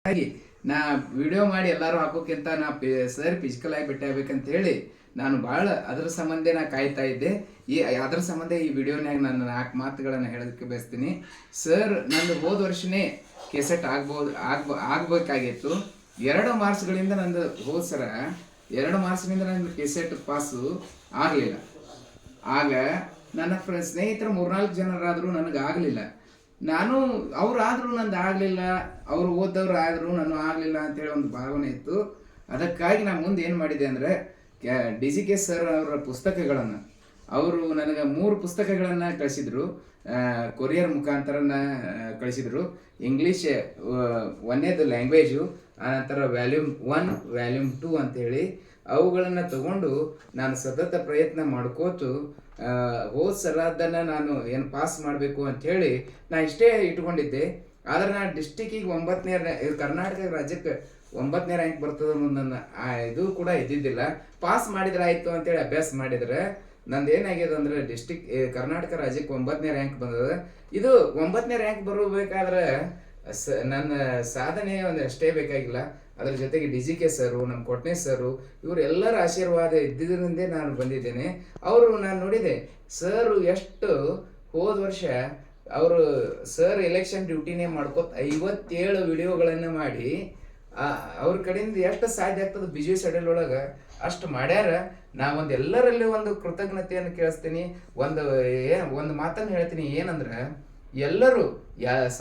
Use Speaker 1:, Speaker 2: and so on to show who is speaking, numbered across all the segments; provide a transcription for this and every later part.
Speaker 1: ಹಾಗಾಗಿ ನಾ ವಿಡಿಯೋ ಮಾಡಿ ಎಲ್ಲರೂ ಹಾಕೋಕ್ಕಿಂತ ನಾ ಸರ್ ಫಿಸಿಕಲ್ ಆಗಿ ಭೇಟಿ ಆಗ್ಬೇಕಂತ ಹೇಳಿ ನಾನು ಭಾಳ ಅದ್ರ ಸಂಬಂಧ ನಾ ಕಾಯ್ತಾ ಇದ್ದೆ. ಅದ್ರ ಸಂಬಂಧ ಈ ವಿಡಿಯೋನ್ಯಾಗ ನಾನು 4 ಮಾತುಗಳನ್ನು ಹೇಳೋದಕ್ಕೆ ಬಯಸ್ತೀನಿ. ಸರ್ ನಂದು ಹೋದ ವರ್ಷನೇ ಕೆಸೆಟ್ ಆಗ್ಬೇಕಾಗಿತ್ತು. 2 ಮಾರ್ಚ್ಗಳಿಂದ ನಂದು ಹೋದ ಸರ 2 ಮಾರ್ಚ್ನಿಂದ ನಂದು ಕೆಸೆಟ್ ಪಾಸು ಆಗಲಿಲ್ಲ. ಆಗ ನನ್ನ ಸ್ನೇಹಿತರು 3-4 ಜನರಾದರೂ ನನಗೆ ಆಗಲಿಲ್ಲ. ನಾನು ಅವರಾದರೂ ನಂದು ಆಗಲಿಲ್ಲ, ಅವರು ಓದವ್ರು ಆದರೂ ನಾನು ಆಗಲಿಲ್ಲ ಅಂತೇಳಿ ಒಂದು ಭಾವನೆ ಇತ್ತು. ಅದಕ್ಕಾಗಿ ನಾನು ಮುಂದೆ ಏನು ಮಾಡಿದೆ ಅಂದರೆ DGK ಸರ್ ಅವರ ಪುಸ್ತಕಗಳನ್ನು ಅವರು ನನಗೆ 3 ಪುಸ್ತಕಗಳನ್ನು ಕಳಿಸಿದರು. ಕೊರಿಯರ್ ಮುಖಾಂತರನ ಕಳಿಸಿದರು. ಇಂಗ್ಲೀಷ್ 1ನೇದು ಲ್ಯಾಂಗ್ವೇಜು, ಆನಂತರ ವ್ಯಾಲ್ಯೂಮ್ 1 ವ್ಯಾಲ್ಯೂಮ್ 2 ಅಂತೇಳಿ ಅವುಗಳನ್ನು ತಗೊಂಡು ನಾನು ಸತತ ಪ್ರಯತ್ನ ಮಾಡ್ಕೋತು ಹೋದ ಸಲ ಅದನ್ನು ನಾನು ಏನು ಪಾಸ್ ಮಾಡಬೇಕು ಅಂಥೇಳಿ ನಾನು ಇಷ್ಟೇ ಇಟ್ಕೊಂಡಿದ್ದೆ. ಆದರೆ ನಾನು ಡಿಸ್ಟಿಕ್ಕಿಗೆ 9ನೇ ಕರ್ನಾಟಕ ರಾಜ್ಯಕ್ಕೆ 9ನೇ ರ್ಯಾಂಕ್ ಬರ್ತದೆ ಅನ್ನೋದು ನನ್ನ ಇದು ಕೂಡ ಇದ್ದಿದ್ದಿಲ್ಲ. ಪಾಸ್ ಮಾಡಿದ್ರೆ ಆಯಿತು ಅಂತೇಳಿ ಅಭ್ಯಾಸ ಮಾಡಿದರೆ ನಂದು ಏನಾಗಿದೆ ಅಂದರೆ ಕರ್ನಾಟಕ ರಾಜ್ಯಕ್ಕೆ 9ನೇ ರ್ಯಾಂಕ್ ಬಂದದ. ಇದು 9ನೇ ರ್ಯಾಂಕ್ ಬರಬೇಕಾದ್ರೆ ನನ್ನ ಸಾಧನೆ ಒಂದು ಅಷ್ಟೇ ಬೇಕಾಗಿಲ್ಲ, ಅದರ ಜೊತೆಗೆ DGK ಸರು, ನಮ್ಮ ಕೊಟ್ನೆ ಸರು, ಇವರೆಲ್ಲರ ಆಶೀರ್ವಾದ ಇದ್ದಿದ್ದರಿಂದೇ ನಾನು ಬಂದಿದ್ದೇನೆ. ಅವರು ನಾನು ನೋಡಿದೆ ಸರು ಎಷ್ಟು ಹೋದ ವರ್ಷ ಅವರು ಸರ್ ಎಲೆಕ್ಷನ್ ಡ್ಯೂಟಿನೇ ಮಾಡ್ಕೋತ 57 ವಿಡಿಯೋಗಳನ್ನು ಮಾಡಿ ಅವ್ರ ಕಡೆಯಿಂದ ಎಷ್ಟು ಸಾಧ್ಯ ಆಗ್ತದೆ ಬಿಜಿ ಶೆಡ್ಯೂಲ್ ಒಳಗೆ ಅಷ್ಟು ಮಾಡ್ಯಾರ. ನಾವೊಂದು ಎಲ್ಲರಲ್ಲಿ ಒಂದು ಕೃತಜ್ಞತೆಯನ್ನು ಕೇಳಿಸ್ತೀನಿ. ಒಂದು ಮಾತನ್ನು ಹೇಳ್ತೀನಿ, ಏನಂದ್ರೆ ಎಲ್ಲರೂ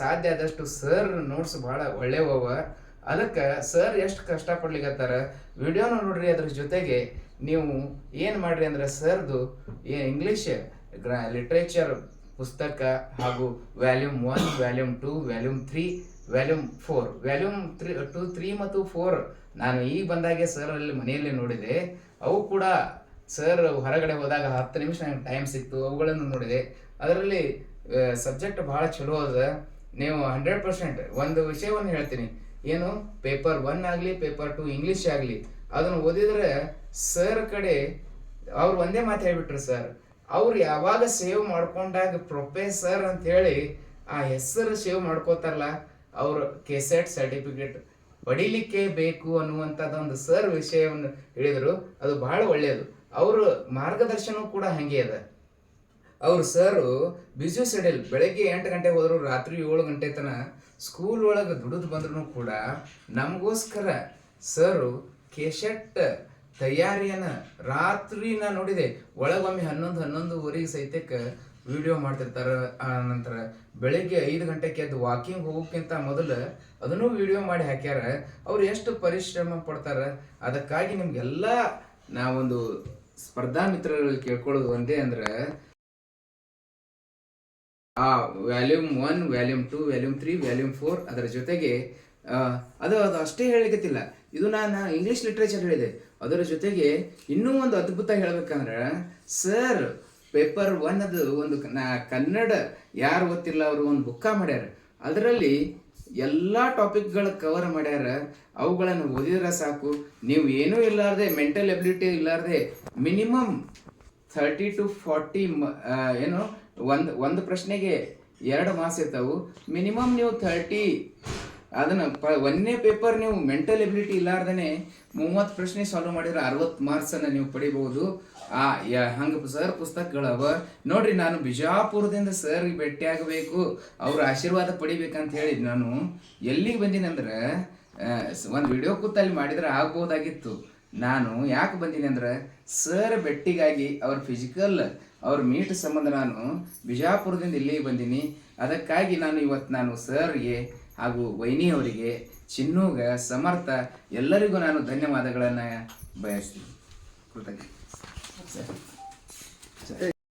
Speaker 1: ಸಾಧ್ಯ ಆದಷ್ಟು ಸರ್ ನೋಟ್ಸ್ ಭಾಳ ಒಳ್ಳೆಯವ. ಅದಕ್ಕೆ ಸರ್ ಎಷ್ಟು ಕಷ್ಟಪಡ್ಲಿಕ್ಕತ್ತಾರ ವಿಡಿಯೋನ ನೋಡ್ರಿ. ಅದ್ರ ಜೊತೆಗೆ ನೀವು ಏನು ಮಾಡ್ರಿ ಅಂದ್ರೆ ಸರ್ದು ಇಂಗ್ಲೀಷ್ ಲಿಟ್ರೇಚರ್ ಪುಸ್ತಕ ಹಾಗೂ volume 1 volume 2 volume 3 volume 4 volume 2 3 ಮತ್ತು 4 ನಾನು ಈಗ ಬಂದಾಗೆ ಸರ್ ಅಲ್ಲಿ ಮನೆಯಲ್ಲಿ ನೋಡಿದೆ. ಅವು ಕೂಡ ಸರ್ ಹೊರಗಡೆ ಹೋದಾಗ 10 ನಿಮಿಷ ನನಗೆ ಟೈಮ್ ಸಿಕ್ತು, ಅವುಗಳನ್ನು ನೋಡಿದೆ. ಅದರಲ್ಲಿ ಸಬ್ಜೆಕ್ಟ್ ಭಾಳ ಚಲೋ ಅದ. ನೀವು 100% ಒಂದು ವಿಷಯವನ್ನು ಹೇಳ್ತೀನಿ, ಏನು ಪೇಪರ್ 1 ಆಗಲಿ ಪೇಪರ್ 2 ಇಂಗ್ಲೀಷ್ ಆಗಲಿ ಅದನ್ನು ಓದಿದ್ರೆ ಸರ್ ಕಡೆ ಅವ್ರು ಒಂದೇ ಮಾತು ಹೇಳ್ಬಿಟ್ರು. ಸರ್ ಅವ್ರು ಯಾವಾಗ ಸೇವ್ ಮಾಡ್ಕೊಂಡಾಗ ಪ್ರೊಫೆಸರ್ ಅಂತ ಹೇಳಿ ಆ ಹೆಸರು ಸೇವ್ ಮಾಡ್ಕೋತಾರಲ್ಲ, ಅವರು ಕೆಸೆಟ್ ಸರ್ಟಿಫಿಕೇಟ್ ಪಡಿಲಿಕ್ಕೆ ಬೇಕು ಅನ್ನುವಂಥದ್ದೊಂದು ಸರ್ ವಿಷಯವನ್ನು ಹೇಳಿದರು. ಅದು ಬಹಳ ಒಳ್ಳೆಯದು. ಅವ್ರ ಮಾರ್ಗದರ್ಶನ ಕೂಡ ಹಾಗೆ ಅದ. ಅವ್ರು ಸರು ಬಿಜು ಶೆಡ್ಯೂಲ್ ಬೆಳಗ್ಗೆ 8 ಗಂಟೆಗೆ ಹೋದ್ರು, ರಾತ್ರಿ 7 ಗಂಟೆ ತನಕ ಸ್ಕೂಲ್ ಒಳಗೆ ದುಡಿದು ಬಂದ್ರು ಕೂಡ ನಮಗೋಸ್ಕರ ಸರು ಕೆಸೆಟ್ ತಯಾರಿಯನ್ನು ರಾತ್ರಿ ನಾನು ನೋಡಿದೆ. ಒಳಗೊಮ್ಮೆ 11-11:30 ಸಹಿತಕ್ಕೆ ವಿಡಿಯೋ ಮಾಡ್ತಿರ್ತಾರೆ. ಆ ನಂತರ ಬೆಳಗ್ಗೆ 5 ಗಂಟೆಗೆ ಎದ್ದು ವಾಕಿಂಗ್ ಹೋಗೋಕ್ಕಿಂತ ಮೊದಲು ಅದನ್ನು ವಿಡಿಯೋ ಮಾಡಿ ಹಾಕ್ಯಾರ. ಅವ್ರು ಎಷ್ಟು ಪರಿಶ್ರಮ ಪಡ್ತಾರೆ. ಅದಕ್ಕಾಗಿ ನಿಮ್ಗೆಲ್ಲ ನಾವೊಂದು ಸ್ಪರ್ಧಾ ಮಿತ್ರರಲ್ಲಿ ಕೇಳ್ಕೊಳ್ಳೋದು ಒಂದೇ ಅಂದ್ರೆ ಆ ವ್ಯಾಲ್ಯೂಮ್ 1 ವ್ಯಾಲ್ಯೂಮ್ 2 ವ್ಯಾಲ್ಯೂಮ್ 3 ವ್ಯಾಲ್ಯೂಮ್ 4 ಅದರ ಜೊತೆಗೆ ಅದು ಅಷ್ಟೇ ಹೇಳಲಿಕ್ಕಿಲ್ಲ. ಇದು ನಾನು ಇಂಗ್ಲೀಷ್ ಲಿಟ್ರೇಚರ್ ಹೇಳಿದೆ. ಅದರ ಜೊತೆಗೆ ಇನ್ನೂ ಒಂದು ಅದ್ಭುತ ಹೇಳ್ಬೇಕಂದ್ರೆ ಸರ್ ಪೇಪರ್ 1 ಅದು ಒಂದು ಕನ್ನಡ ಯಾರು ಗೊತ್ತಿಲ್ಲ ಅವರು ಒಂದು ಬುಕ್ಕ ಮಾಡ್ಯಾರ. ಅದರಲ್ಲಿ ಎಲ್ಲ ಟಾಪಿಕ್ಗಳು ಕವರ್ ಮಾಡ್ಯಾರ. ಅವುಗಳನ್ನು ಓದಿದ್ರೆ ಸಾಕು, ನೀವು ಏನೂ ಇಲ್ಲಾರ್ದೆ ಮೆಂಟಲ್ ಎಬಿಲಿಟಿ ಇಲ್ಲಾರ್ದೆ ಮಿನಿಮಮ್ 30 to 40 ಏನು ಒಂದು ಪ್ರಶ್ನೆಗೆ 2 ಮಾರ್ಕ್ಸ್ ಇರ್ತಾವೆ. ಮಿನಿಮಮ್ ನೀವು 30 ಅದನ್ನು 1ನೇ ಪೇಪರ್ ನೀವು ಮೆಂಟಲ್ ಎಬಿಲಿಟಿ ಇಲ್ಲಾರ್ದೇ 30 ಪ್ರಶ್ನೆ ಸಾಲ್ವ್ ಮಾಡಿದ್ರೆ 60 ಮಾರ್ಕ್ಸನ್ನು ನೀವು ಪಡಿಬಹುದು. ಹಂಗೆ ಸರ್ ಪುಸ್ತಕಗಳವ ನೋಡ್ರಿ. ನಾನು ಬಿಜಾಪುರದಿಂದ ಸರ್ಗೆ ಭೇಟಿಯಾಗಬೇಕು, ಅವ್ರ ಆಶೀರ್ವಾದ ಪಡಿಬೇಕಂತ ಹೇಳಿ ನಾನು ಎಲ್ಲಿಗೆ ಬಂದೀನಿ ಅಂದ್ರೆ ಒಂದು ವಿಡಿಯೋ ಕೂತಲ್ಲಿ ಮಾಡಿದ್ರೆ ಆಗ್ಬೋದಾಗಿತ್ತು. ನಾನು ಯಾಕೆ ಬಂದೀನಿ ಅಂದ್ರೆ ಸರ್ ಭೇಟಿಗಾಗಿ ಅವ್ರ ಫಿಸಿಕಲ್ ಅವ್ರ ಮೀಟ್ ಸಂಬಂಧ ನಾನು ಬಿಜಾಪುರದಿಂದ ಇಲ್ಲಿಗೆ ಬಂದೀನಿ. ಅದಕ್ಕಾಗಿ ನಾನು ಸರ್ಗೆ ಹಾಗೂ ವೈನಿಯವರಿಗೆ, ಚಿನ್ನೂಗ, ಸಮರ್ಥ ಎಲ್ಲರಿಗೂ ನಾನು ಧನ್ಯವಾದಗಳನ್ನು ಬಯಸ್ತೀನಿ. ಕೃತಜ್ಞ.